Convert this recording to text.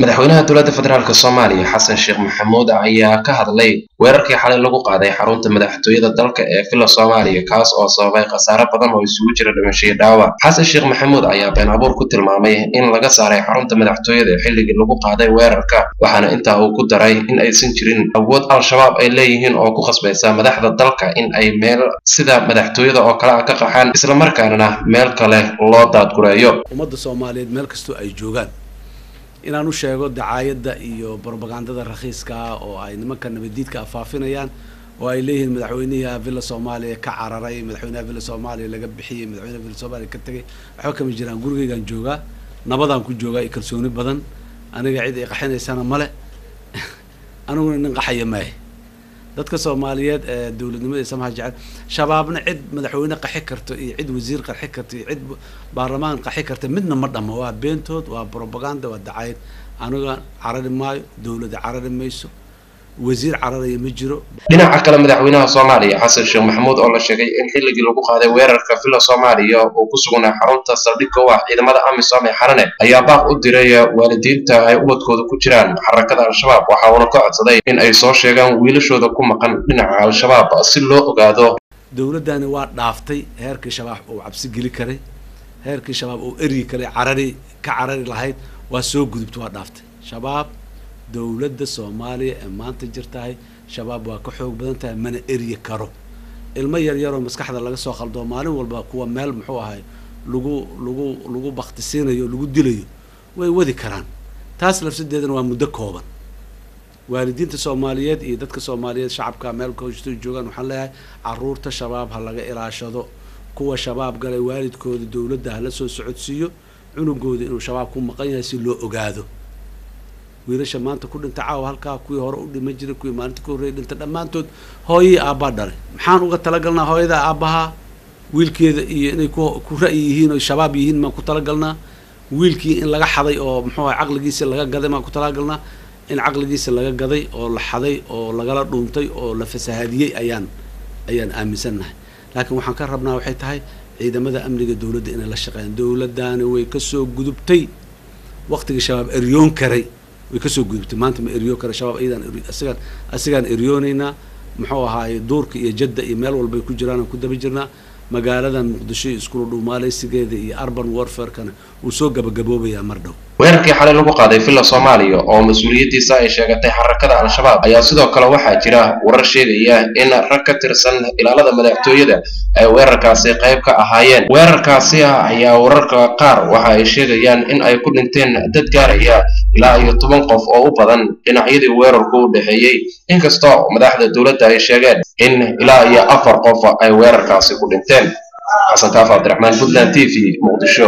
madaxweynaha dowladda federaalka Soomaaliya Xasan Sheekh Maxamuud ayaa ka hadlay weerarkii xalay lagu qaaday xarunta madaxtooyada dalka ee Villa Soomaaliya kaas oo sababay khasaare badan oo isugu jira dhimasho iyo dhaawac. Xasan Sheekh Maxamuud ayaa been abuur ku tilmaamay in laga saaray xarunta madaxtooyada xilligii lagu qaaday weerarka, waxaana intaa uu ku daray in aysan jirin awood al-shabaab ay leeyihiin oo ku khasbaysa madaxda dalka in ay meel sida madaxtooyada oo kale ka qaxaan isla markaana meel kale loo daadgureeyo. ummadda Soomaaliyeed meel kastoo ay joogaan inaan u sheego dacaayada iyo propagandada rakhiiska oo ay nimanka nabadiidka afaafinayaan oo ay leeyihiin madaxweynaha Villa Soomaaliya ka cararay, madaxweynaha Villa Soomaaliya laga bixiyay, madaxweynaha Villa Soomaaliya ka tagay. waxba kama jiraan. gurigaygan joogaa, nabadaan ku joogaa, kalsooni badan. aniga cid ay qaxinaysana male, aniguna nin qaxaya maahay. dadka Soomaaliyeed ee dawladnimada samaha jecel shabaabna cid madaxweyne qaxi karto iyo cid wasiir qaxi karto iyo cid baarlamaan qaxi karto midna ma dhamo. waa beentood, waa propaganda, waa dacaayad. aniga carari maayo, dawladda carari mayso, wasiir cararaya ma jiro. dhinaca kale madaxweynaha Soomaaliya Xasan Sheekh Maxamuud oo la sheegay in xilligii lagu qaaday weerarka Villa Soomaaliya oo ku sugnaa xarunta saldhigga waa ciidamada AMISOM ee Xarane ayaa baaq u diray waalidiinta ay ubadkooda ku jiraan xarakada al-shabaab, waxa uu ka codsaday in ay soo sheegaan wiilashooda ku maqan dhinaca al-shabaab si loo ogaado. dawladani waa dhaaftay heerkii shabaab uu cabsi geli karay, heerkii shabaab uu eri karay, carari lahayd waa soo gudubtay, waa dhaaftay. shabaab dawladda Soomaaliya ee maanta jirtahay shabaab waa ka xoog badan tahay, mana eri karo. ilmo yar yar oo maskaxda laga soo qaldo maalin walba kuwa meel muxuu ahay lagu baqtisiinayo, lagu dilayo way wadi karaan. taas lafsadeedana waa muddo kooban. waalidiinta Soomaaliyeed iyo dadka Soomaaliyeed shacabka meel koosto joogan waxaan leeyahay caruurta shabaab ha laga ilaashado. kuwa shabaab galay waalidkooda dawladda ha la soo socodsiiyo cunugooda inuu shabaab ku maqan yahay si loo ogaado. wiilasha maanta ku dhintay caawa halkaa kuwii hore u dhima jiray, kuwii maalinta ka horreeyay dhintay dhammaantood hooyii aabbaa dhalay. maxaan uga talagalnaa hooyada aabbaha wiilkeeda iyo inay ku ra'yi yihiin oo shabaab yihiin maan ku talagalnaa. wiilkii in laga xaday oo muxuu ahay caqligiisa laga gaday maan ku talagalnaa. in caqligiisa laga gaday oo la xaday oo lagala dhuuntay oo la fasahaadiyey ayaan aaminsannahay. laakiin waxaan ka rabnaa waxay tahay ciidamada amniga dawladda inay la shaqeeyaan. dawladdaani way ka soo gudubtay waqtigii shabaab eryoon karay, way ka soo gudubtay. maanta ma eryo kara shabaab asigaan eryoonaynaa. muxuu ahaay duurka iyo jadda iyo meel walbay ku jiraan aan ku daba jirnaa. magaaladan Muqdisho iskula dhuumaalaysigeeda iyo urban warfare-kana uu soo gabagaboobayaa mar dhow. weerarkii xalay lagu qaaday Villa Soomaaliya oo mas'uuliyadiisa ay sheegatay xarakada al-shabaab ayaa sidoo kale waxaa jira warar sheegaya in rag ka tirsan ilaalada madaxtooyada ay weerarkaasi qayb ka ahaayeen. weerarkaasi ayaa wararka qaar waxa ay sheegayaan in ay ku dhinteen dad gaaraya ilaa 10 qof oo u badan dhinacyadii weerarku u dhaxeeyay, inkastoo madaxda dawladda ay sheegeen in ilaa 4 qof ay weerarkaasi ku dhinteen. xasan kaaf Abdiraxmaan, Puntland TV, Muqdisho.